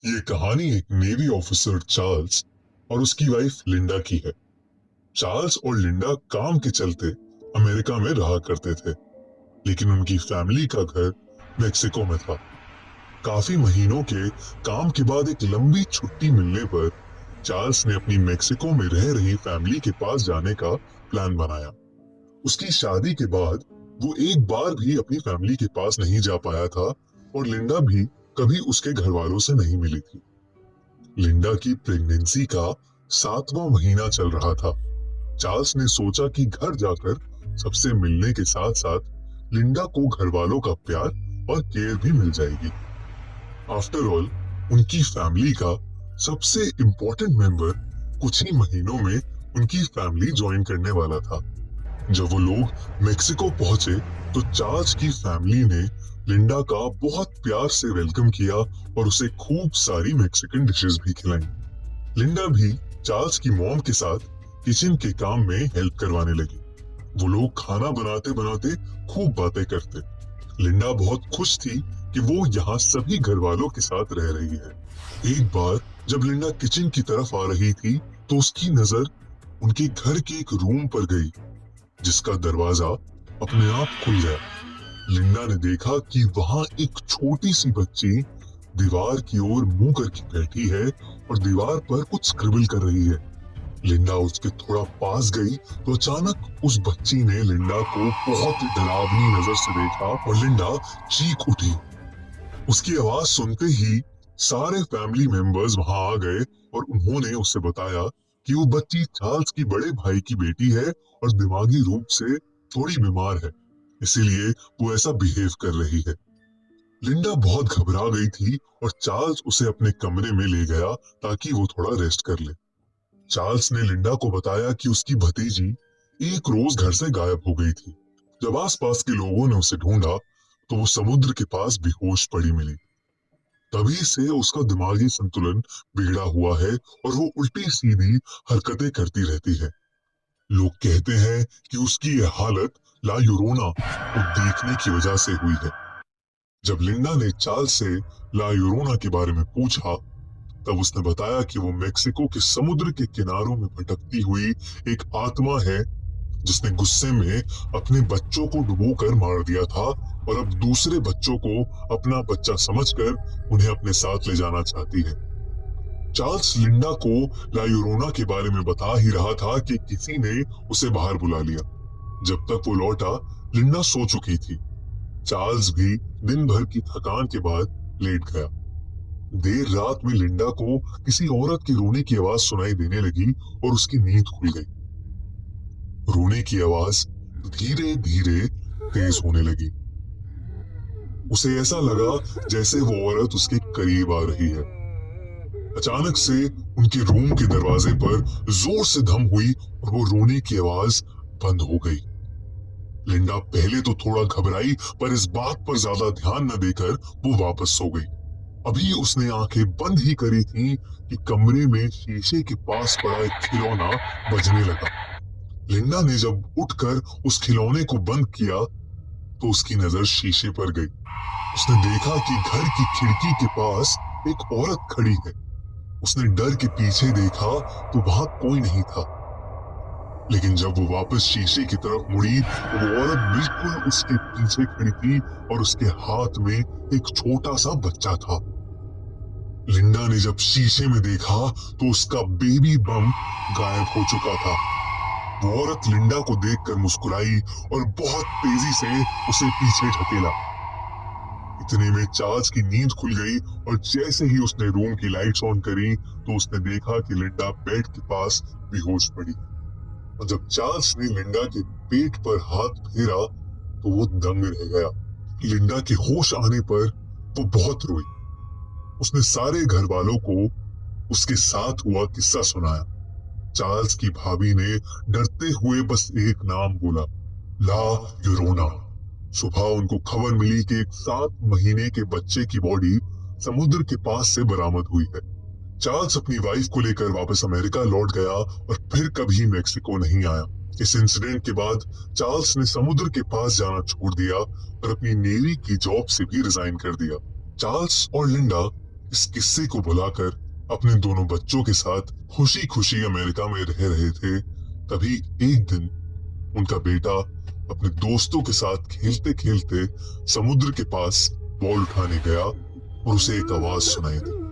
ये कहानी एक नेवी ऑफिसर चार्ल्स और उसकी वाइफ लिंडा की है। चार्ल्स और लिंडा काम के चलते अमेरिका में रहा करते थे, लेकिन उनकी फैमिली का घर मेक्सिको में था। काफी महीनों के काम के बाद एक लंबी छुट्टी मिलने पर चार्ल्स ने अपनी मेक्सिको में रह रही फैमिली के पास जाने का प्लान बनाया। उसकी शादी के बाद वो एक बार भी अपनी फैमिली के पास नहीं जा पाया था और लिंडा भी कभी उसके घर वालों से नहीं मिली थी। लिंडा की प्रेगनेंसी का 7वां महीना चल रहा था। चार्ल्स ने सोचा कि घर जाकर सबसे मिलने के साथ साथ लिंडा को घर वालों का प्यार और केयर भी मिल जाएगी। आफ्टर ऑल, उनकी फैमिली का सबसे इम्पोर्टेंट मेंबर कुछ ही महीनों में उनकी फैमिली ज्वाइन करने वाला था। जब वो लोग मेक्सिको पहुंचे तो चार्ल्स की फैमिली ने लिंडा का बहुत प्यार से वेलकम किया और उसे खूब सारी मेक्सिकन डिशेस भी खिलाई। लिंडा भी चार्ल्स की मॉम के साथ किचन के काम में हेल्प करवाने लगी। वो लोग खाना बनाते बनाते खूब बातें करते। लिंडा बहुत खुश थी कि वो यहाँ सभी घर वालों के साथ रह रही है। एक बार जब लिंडा किचन की तरफ आ रही थी तो उसकी नजर उनके घर के एक रूम पर गई, जिसका दरवाजा अपने आप खुल गया। लिंडा ने देखा कि वहां एक छोटी सी बच्ची दीवार की ओर मुंह करके बैठी है और दीवार पर कुछ स्क्रिबल कर रही है। लिंडा उसके थोड़ा पास गई तो अचानक उस बच्ची ने लिंडा को बहुत डरावनी नजर से देखा और लिंडा चीख उठी। उसकी आवाज सुनते ही सारे फैमिली मेंबर्स वहां आ गए और उन्होंने उसे बताया कि वो बच्ची चार्ल्स की बड़े भाई की बेटी है और दिमागी रूप से थोड़ी बीमार है, इसीलिए वो ऐसा बिहेव कर रही है। लिंडा बहुत घबरा गई थी और चार्ल्स उसे अपने कमरे में ले गया ताकि वो थोड़ा रेस्ट कर ले। चार्ल्स ने लिंडा को बताया कि उसकी भतीजी एक रोज घर से गायब हो गई थी। जब आसपास के लोगों ने उसे ढूंढा तो वो समुद्र के पास बेहोश पड़ी मिली। तभी से उसका दिमागी संतुलन बिगड़ा हुआ है और वो उल्टी सीधी हरकतें करती रहती है। लोग कहते हैं कि उसकी यह हालत ला यूरोना को देखने की वजह से हुई है। जब लिंडा ने चार्ल्स से ला यूरोना के बारे में पूछा तब उसने बताया कि वो मेक्सिको के समुद्र के किनारों में भटकती हुई एक आत्मा है, जिसने गुस्से में अपने बच्चों को डुबोकर मार दिया था और अब दूसरे बच्चों को अपना बच्चा समझकर उन्हें अपने साथ ले जाना चाहती है। चार्ल्स लिंडा को ला यूरोना के बारे में बता ही रहा था कि किसी ने उसे बाहर बुला लिया। जब तक वो लौटा, लिंडा सो चुकी थी। चार्ल्स भी दिन भर की थकान के बाद लेट गया। देर रात में लिंडा को किसी औरत के रोने की आवाज सुनाई देने लगी और उसकी नींद खुल गई। रोने की आवाज धीरे धीरे तेज होने लगी। उसे ऐसा लगा जैसे वो औरत उसके करीब आ रही है। अचानक से उनके रूम के दरवाजे पर जोर से धम हुई और वो रोने की आवाज बंद हो गई। लिंडा पहले तो थोड़ा घबराई, पर इस बात पर ज्यादा ध्यान न देकर वो वापस सो गई। अभी उसने आंखें बंद ही करी थी कि कमरे में शीशे के पास पड़ा एक खिलौना बजने लगा। लिंडा ने जब उठकर उस खिलौने को बंद किया तो उसकी नजर शीशे पर गई। उसने देखा कि घर की खिड़की के पास एक औरत खड़ी है। उसने डर के पीछे देखा तो वहां कोई नहीं था, लेकिन जब वो वापस शीशे की तरफ मुड़ी तो वो औरत बिल्कुल उसके पीछे खड़ी थी और उसके हाथ में एक छोटा सा बच्चा था। लिंडा ने जब शीशे में देखा तो उसका बेबी बम गायब हो चुका था। वो औरत लिंडा को देखकर मुस्कुराई और बहुत तेजी से उसे पीछे ढकेला। इतने में चार्ल्स की नींद खुल गई और जैसे ही उसने रूम की लाइट्स ऑन करी तो उसने देखा कि लिंडा बेड के पास बेहोश पड़ी। और जब चार्ल्स ने लिंडा के पेट पर हाथ फेरा तो वो दंग रह गया। लिंडा के होश आने पर वो बहुत रोई। उसने सारे घर वालों को उसके साथ हुआ किस्सा सुनाया। चार्ल्स की भाभी ने डरते हुए बस एक नाम बोला, ला यूरोना। सुबह उनको खबर मिली कि एक 7 महीने के बच्चे की बॉडी समुद्र के पास से बरामद हुई है। चार्ल्स अपनी वाइफ को लेकर वापस अमेरिका लौट गया और फिर कभी मेक्सिको नहीं आया। इस इंसिडेंट के बाद चार्ल्स ने समुद्र के पास जाना छोड़ दिया और अपनी नेवी की जॉब से भी रिजाइन कर दिया। चार्ल्स और लिंडा इस किस्से को भुलाकर अपने दोनों बच्चों के साथ खुशी खुशी अमेरिका में रह रहे थे। तभी एक दिन उनका बेटा अपने दोस्तों के साथ खेलते खेलते समुद्र के पास बॉल उठाने गया और उसे एक आवाज सुनाई दी।